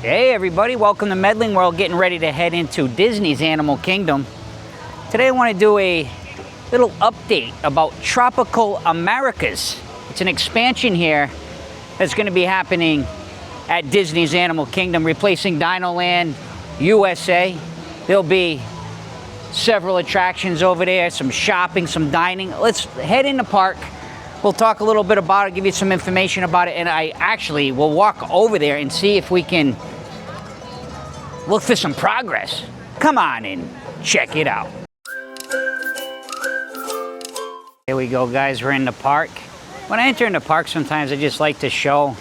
Hey everybody, welcome to Medling World, getting ready to head into Disney's Animal Kingdom. Today I want to do a little update about Tropical Americas. It's an expansion here that's going to be happening at Disney's Animal Kingdom, replacing DinoLand U.S.A. There'll be several attractions over there, some shopping, some dining. Let's head in the park. We'll talk a little bit about it, give you some information about it, and I actually will walk over there and see if we can look for some progress. Come on in, check it out. Here we go, guys, we're in the park. When I enter in the park, sometimes I just like to show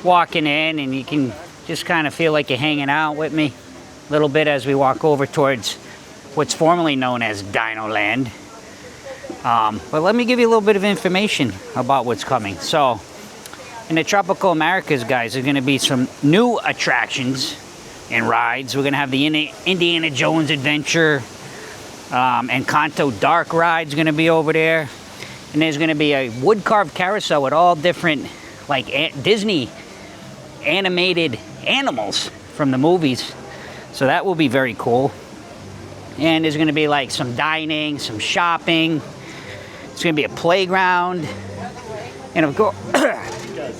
walking in, and you can just kind of feel like you're hanging out with me a little bit as we walk over towards what's formerly known as DinoLand. But let me give you a little bit of information about what's coming. So, in the Tropical Americas, guys, there's going to be some new attractions and rides. We're going to have the Indiana Jones Adventure, Encanto Dark ride's going to be over there. And there's going to be a wood-carved carousel with all different, like, Disney animated animals from the movies. So that will be very cool. And there's going to be, like, some dining, some shopping. It's going to be a playground. And of course,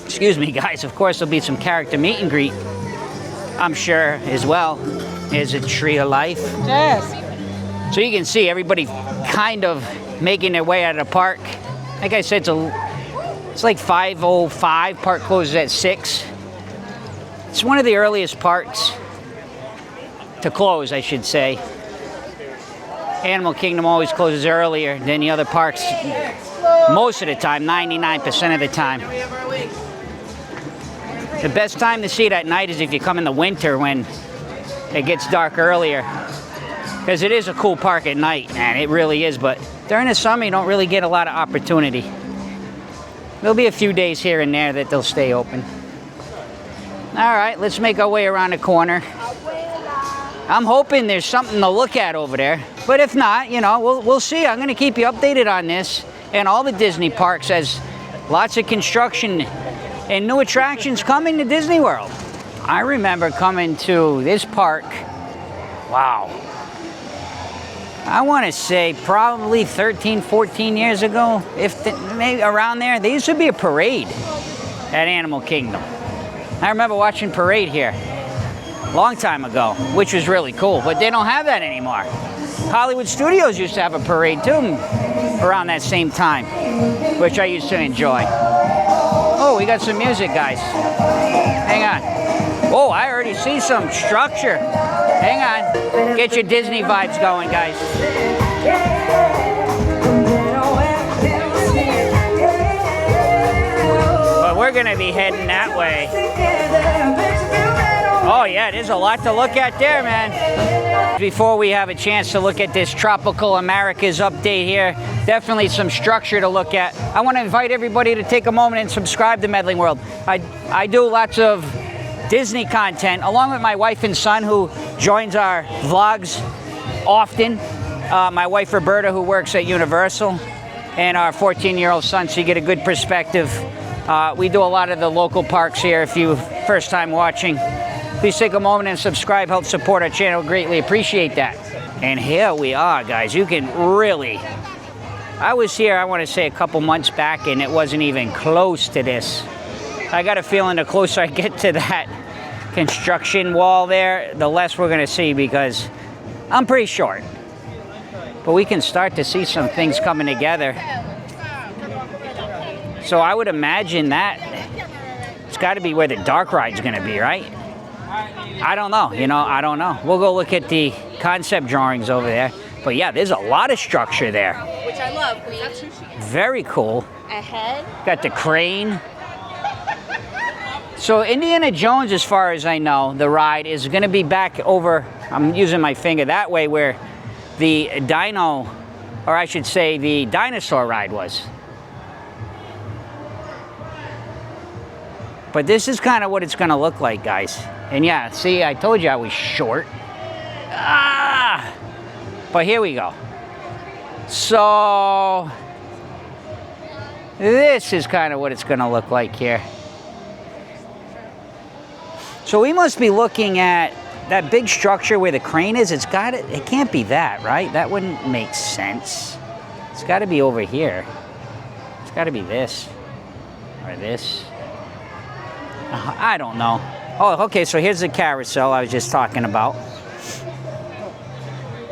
excuse me, guys, of course there'll be some character meet and greet, I'm sure, as well. There's a tree of life. Yes. So you can see everybody kind of making their way out of the park. Like I said, it's like 5:05. Park closes at 6. It's one of the earliest parks to close, I should say. Animal Kingdom always closes earlier than the other parks, most of the time, 99% of the time. The best time to see it at night is if you come in the winter when it gets dark earlier, because it is a cool park at night, man, it really is, but during the summer you don't really get a lot of opportunity. There'll be a few days here and there that they'll stay open. All right, let's make our way around the corner. I'm hoping there's something to look at over there, but if not, you know, we'll see. I'm going to keep you updated on this and all the Disney parks, as lots of construction and new attractions coming to Disney World. I remember coming to this park, wow, I want to say probably 13, 14 years ago, maybe around there. There used to be a parade at Animal Kingdom. I remember watching parade here long time ago, which was really cool, but they don't have that anymore. Hollywood Studios used to have a parade too around that same time, which I used to enjoy. Oh, we got some music, guys. Hang on. Oh, I already see some structure. Hang on. Get your Disney vibes going, guys. But we're gonna be heading that way. Oh yeah, there's a lot to look at there, man. Before we have a chance to look at this Tropical Americas update here, definitely some structure to look at. I want to invite everybody to take a moment and subscribe to Medling World. I do lots of Disney content, along with my wife and son, who joins our vlogs often. My wife Roberta, who works at Universal, and our 14-year-old son, so you get a good perspective. We do a lot of the local parks here. If you first time watching, please take a moment and subscribe, help support our channel, greatly appreciate that. And here we are, guys. You can really, I was here, I want to say a couple months back, and it wasn't even close to this. I got a feeling the closer I get to that construction wall there, the less we're going to see, because I'm pretty short. But we can start to see some things coming together. So I would imagine that it's got to be where the dark ride's going to be, right? I don't know, you know, I don't know. We'll go look at the concept drawings over there. But yeah, there's a lot of structure there. Which I love. That's sushi. Very cool. Ahead. Got the crane. So Indiana Jones, as far as I know, the ride is going to be back over, I'm using my finger that way, where the dino, or I should say the dinosaur ride was. But this is kind of what it's going to look like, guys. And yeah, see, I told you I was short. But here we go. So this is kind of what it's going to look like here. So we must be looking at that big structure where the crane is. It can't be that, right? That wouldn't make sense. It's got to be over here. It's got to be this or this. I don't know. Oh, okay, so here's the carousel I was just talking about.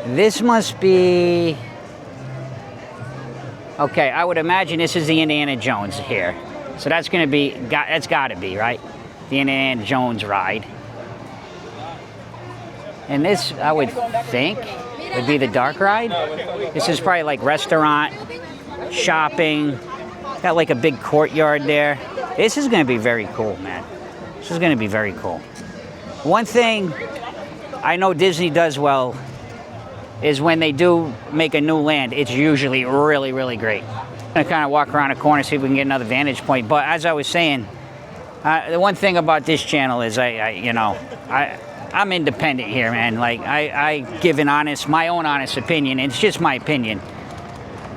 This must be... Okay, I would imagine this is the Indiana Jones here. So that's going to be, that's got to be, right? The Indiana Jones ride. And this, I would think, would be the dark ride. This is probably like restaurant, shopping, got like a big courtyard there. This is going to be very cool, man. This is going to be very cool. One thing I know Disney does well is when they do make a new land, it's usually really, really great. I'm going to kind of walk around a corner, see if we can get another vantage point. But as I was saying, the one thing about this channel is I'm independent here, man. Like I give my own honest opinion. It's just my opinion.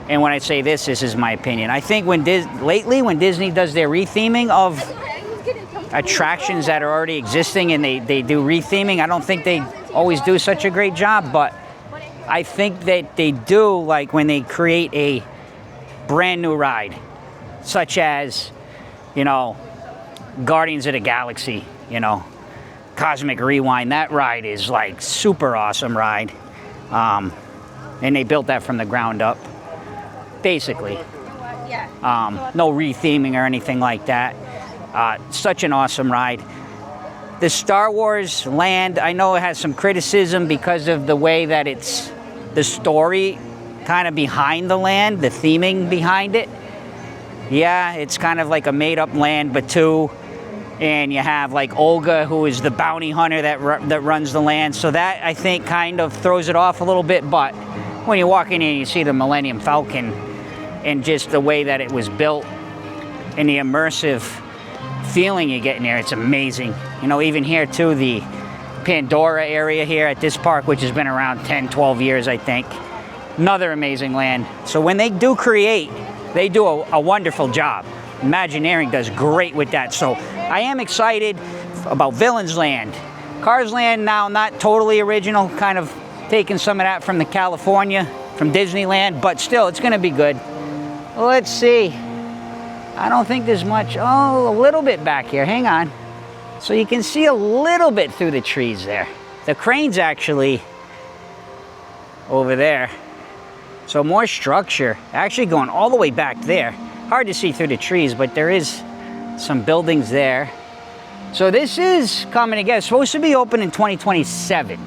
And when I say this is my opinion. I think lately when Disney does their retheming of attractions that are already existing and they do retheming, I don't think they always do such a great job, but I think that they do, like when they create a brand new ride, such as, Guardians of the Galaxy, Cosmic Rewind. That ride is like super awesome ride. And they built that from the ground up, basically. No retheming or anything like that. Such an awesome ride. The Star Wars land, I know it has some criticism because of the way that it's the story kind of behind the land, the theming behind it. Yeah, it's kind of like a made-up land, but two. And you have like Olga, who is the bounty hunter that runs the land. So that, I think, kind of throws it off a little bit. But when you walk in here and you see the Millennium Falcon and just the way that it was built and the immersive feeling you get in there, it's amazing. Even here too, the Pandora area here at this park, which has been around 10, 12 years, I think. Another amazing land. So when they do create, they do a wonderful job. Imagineering does great with that. So I am excited about Villains Land. Cars Land now, not totally original, kind of taking some of that from from Disneyland, but still, it's going to be good. Let's see. I don't think there's much. Oh, a little bit back here. Hang on. So you can see a little bit through the trees there. The crane's actually over there. So more structure, actually going all the way back there. Hard to see through the trees, but there is some buildings there. So this is coming together. It's supposed to be open in 2027.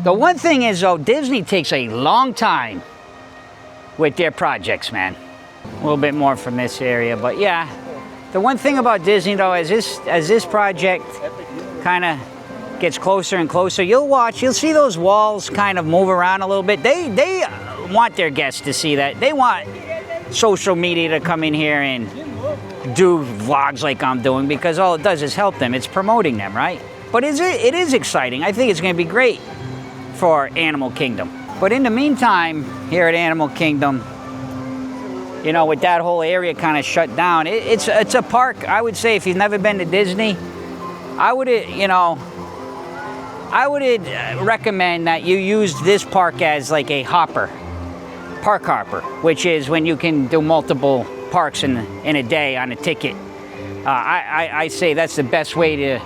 The one thing is, though, Disney takes a long time with their projects, man. A little bit more from this area, but yeah. The one thing about Disney, though, as this project kind of gets closer and closer, you'll see those walls kind of move around a little bit. They want their guests to see that. They want social media to come in here and do vlogs like I'm doing, because all it does is help them. It's promoting them, right? But it is exciting. I think it's going to be great for Animal Kingdom. But in the meantime, here at Animal Kingdom, with that whole area kind of shut down, it's a park. I would say if you've never been to Disney, I would recommend that you use this park as like a park hopper, which is when you can do multiple parks in a day on a ticket. I say that's the best way to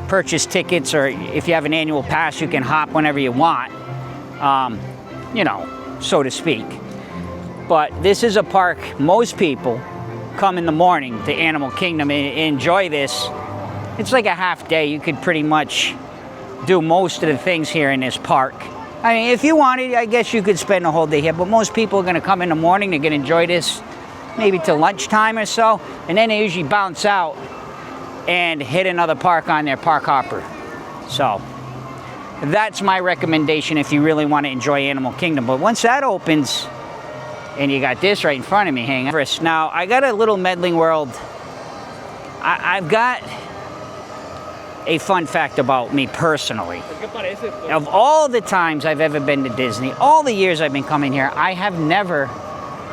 purchase tickets, or if you have an annual pass, you can hop whenever you want, so to speak. But this is a park most people come in the morning to Animal Kingdom and enjoy this. It's like a half day. You could pretty much do most of the things here in this park. I mean, if you wanted, I guess you could spend a whole day here, but most people are going to come in the morning. They're going to enjoy this maybe till lunchtime or so, and then they usually bounce out and hit another park on their park hopper. So that's my recommendation if you really want to enjoy Animal Kingdom. But once that opens, and you got this right in front of me, hang on. Now, I got a little Medling World. I've got a fun fact about me personally. Of all the times I've ever been to Disney, all the years I've been coming here, I have never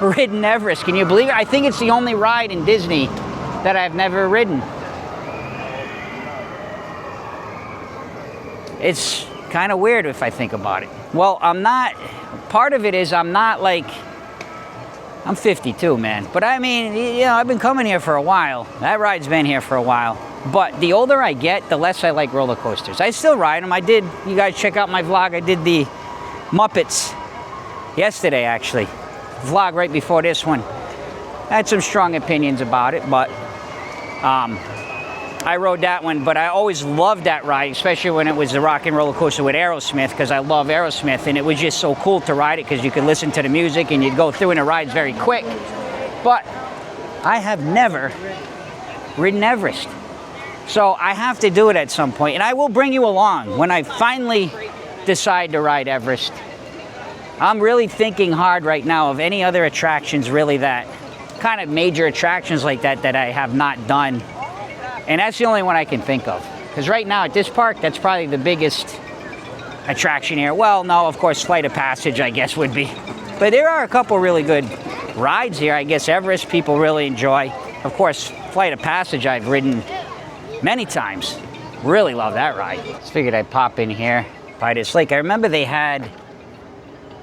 ridden Everest. Can you believe it? I think it's the only ride in Disney that I've never ridden. it's kind of weird if I think about it. Well, part of it is I'm not like, I'm 52, man. But I mean, you know, I've been coming here for a while. That ride's been here for a while. But the older I get, the less I like roller coasters. I still ride them. You guys check out my vlog. I did the Muppets yesterday, actually. Vlog right before this one. I had some strong opinions about it, but I rode that one. But I always loved that ride, especially when it was the rock and roller coaster with Aerosmith, because I love Aerosmith, and it was just so cool to ride it because you could listen to the music and you'd go through and the ride's very quick. But I have never ridden Everest. So I have to do it at some point, and I will bring you along when I finally decide to ride Everest. I'm really thinking hard right now of any other attractions really that, kind of major attractions like that I have not done. And that's the only one I can think of. Because right now at this park, that's probably the biggest attraction here. Well, no, of course, Flight of Passage, I guess, would be. But there are a couple really good rides here. I guess Everest people really enjoy. Of course, Flight of Passage I've ridden many times. Really love that ride. Just figured I'd pop in here by this lake. I remember they had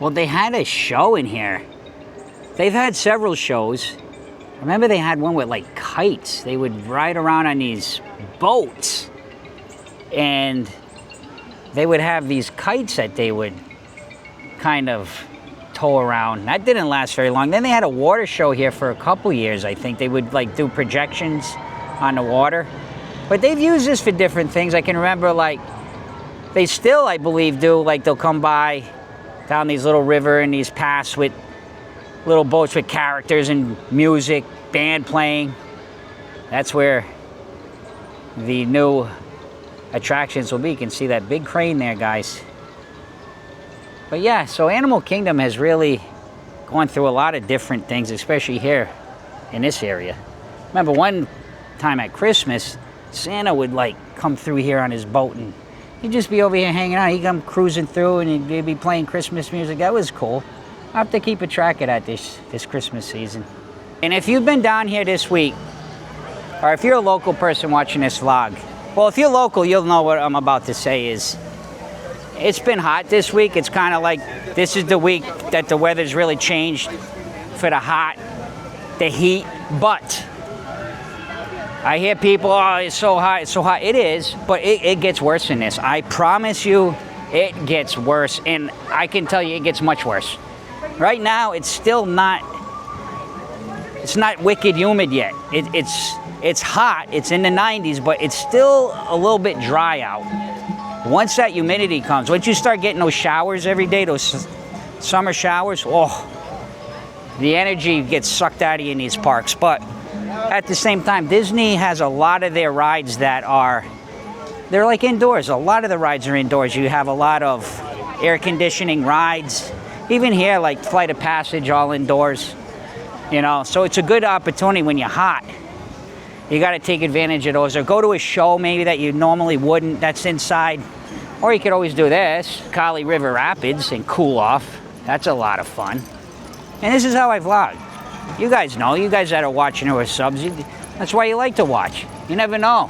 a show in here. They've had several shows. I remember they had one with like kites. They would ride around on these boats and they would have these kites that they would kind of tow around. That didn't last very long. Then they had a water show here for a couple years, I think. They would like do projections on the water. But they've used this for different things. I can remember like, they still, I believe, do, like they'll come by down these little river and these paths with little boats with characters and music, band playing. That's where the new attractions will be. You can see that big crane there, guys. But yeah, so Animal Kingdom has really gone through a lot of different things, especially here in this area. Remember one time at Christmas, Santa would like come through here on his boat and he'd just be over here hanging out. He'd come cruising through and he'd be playing Christmas music. That was cool. I have to keep a track of that this Christmas season. And if you've been down here this week, or if you're a local person watching this vlog, well, if you're local, you'll know what I'm about to say is, it's been hot this week. It's kind of like, this is the week that the weather's really changed for the heat, but I hear people, oh, it's so hot, it's so hot. It is, but it gets worse than this. I promise you, it gets worse, and I can tell you it gets much worse. Right now, it's still not, it's not wicked humid yet. It's hot, it's in the 90s, but it's still a little bit dry out. Once that humidity comes, once you start getting those showers every day, those summer showers, oh, the energy gets sucked out of you in these parks. But at the same time, Disney has a lot of their rides that they're like indoors. A lot of the rides are indoors. You have a lot of air conditioning rides. Even here, like Flight of Passage, all indoors. You know, so it's a good opportunity when you're hot. You got to take advantage of those, or go to a show maybe that you normally wouldn't, that's inside. Or you could always do this, Kali River Rapids, and cool off. That's a lot of fun. And this is how I vlog. You guys know, you guys that are watching or subs, that's why you like to watch. You never know.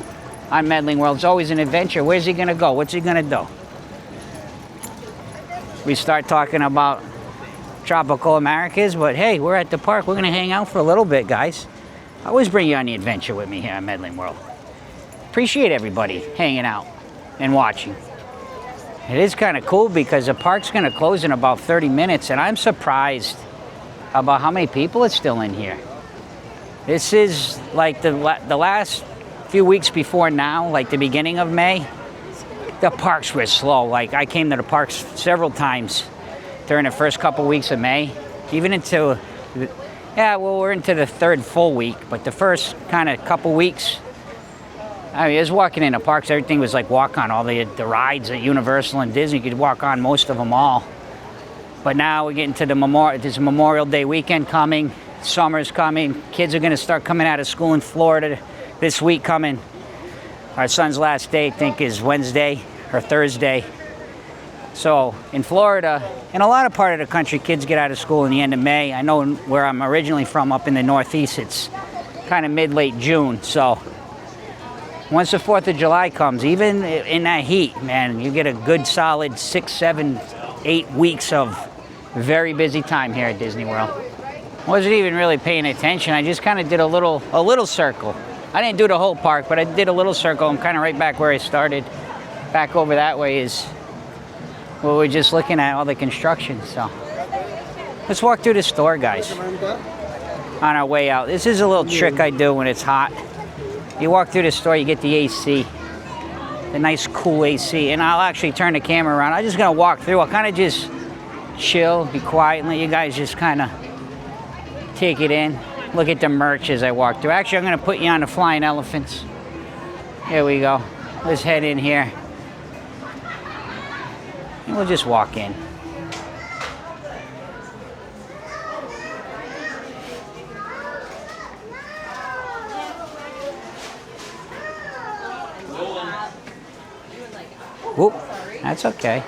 On Medling World, it's always an adventure. Where's he gonna go? What's he gonna do? We start talking about tropical Americas, but hey, we're at the park. We're gonna hang out for a little bit, guys. I always bring you on the adventure with me here at Medling World. Appreciate everybody hanging out and watching. It is kind of cool because the park's gonna close in about 30 minutes, and I'm surprised about how many people it's still in here. This is like the last few weeks before now, like the beginning of May, the parks were slow. Like I came to the parks several times during the first couple weeks of May, even into, we're into the third full week, but the first kind of couple weeks, I mean, I was walking in the parks, everything was like walk on, all the rides at Universal and Disney, you could walk on most of them all. But now we're getting to this Memorial Day weekend coming, summer's coming, kids are gonna start coming out of school in Florida this week coming. Our son's last day, I think, is Wednesday or Thursday. So in Florida, and a lot of part of the country, kids get out of school in the end of May. I know where I'm originally from, up in the Northeast, it's kind of mid-late June. So once the 4th of July comes, even in that heat, man, you get a good solid 6, 7, 8 weeks of very busy time here at Disney World. Wasn't even really paying attention. I just kind of did a little circle. I didn't do the whole park, but I did a little circle. I'm kind of right back where I started. Back over that way is where we're just looking at all the construction. So let's walk through the store, guys, on our way out. This is a little trick I do when it's hot. You walk through the store, you get the AC, the nice cool AC, and I'll actually turn the camera around. I'm just gonna walk through. I'll kind of just chill, be quiet, and let you guys just kind of take it in. Look at the merch as I walk through. Actually, I'm gonna put you on the flying elephants. Here we go. Let's head in here. And we'll just walk in. Whoop, that's okay.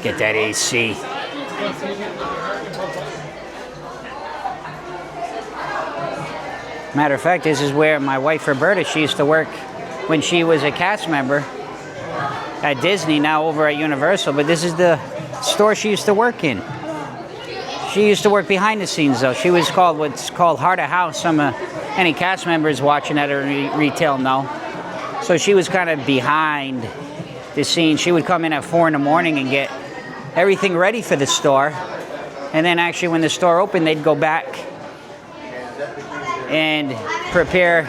Get that AC. Matter of fact, this is where my wife Roberta, she used to work when she was a cast member at Disney, now over at Universal, but this is the store she used to work in. She used to work behind the scenes though. She was called what's called Heart of House. Any cast members watching at her retail know. So she was kind of behind the scenes. She would come in at 4 in the morning and get everything ready for the store. And then actually when the store opened, they'd go back and prepare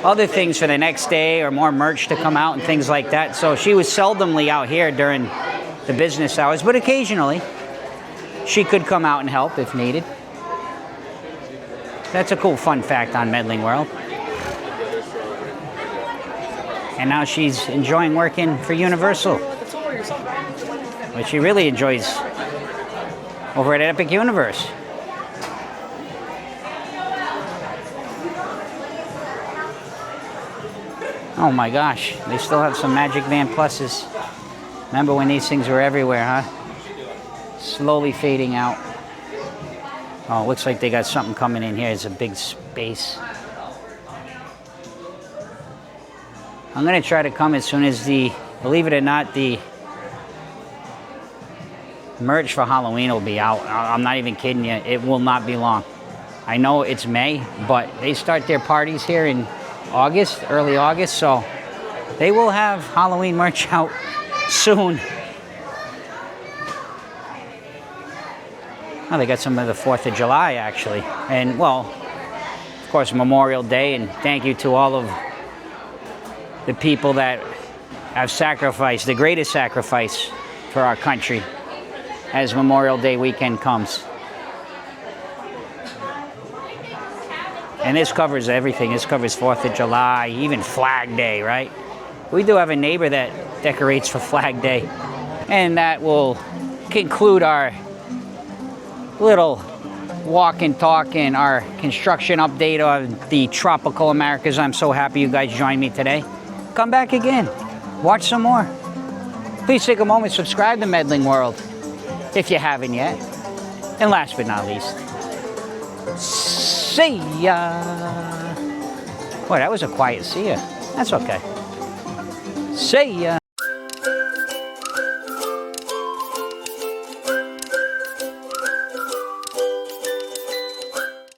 other things for the next day or more merch to come out and things like that. So she was seldomly out here during the business hours, but occasionally she could come out and help if needed. That's a cool fun fact on Medling World. And now she's enjoying working for Universal, which she really enjoys over at Epic Universe. Oh my gosh, they still have some Magic Band Pluses. Remember when these things were everywhere, huh? Slowly fading out. Oh, looks like they got something coming in here. It's a big space. I'm gonna try to come as soon as believe it or not, the merch for Halloween will be out. I'm not even kidding you. It will not be long. I know it's May, but they start their parties here in August, early August, so they will have Halloween merch out soon. Oh, they got some of the 4th of July, actually. And, well, of course, Memorial Day, and thank you to all of the people that have sacrificed, the greatest sacrifice for our country as Memorial Day weekend comes. And this covers everything. This covers 4th of July, even Flag Day, right? We do have a neighbor that decorates for Flag Day. And that will conclude our little walk and talk and our construction update of the tropical Americas. I'm so happy you guys joined me today. Come back again. Watch some more. Please take a moment, subscribe to Medling World if you haven't yet. And last but not least, see ya. Boy, that was a quiet see ya. That's okay. See ya.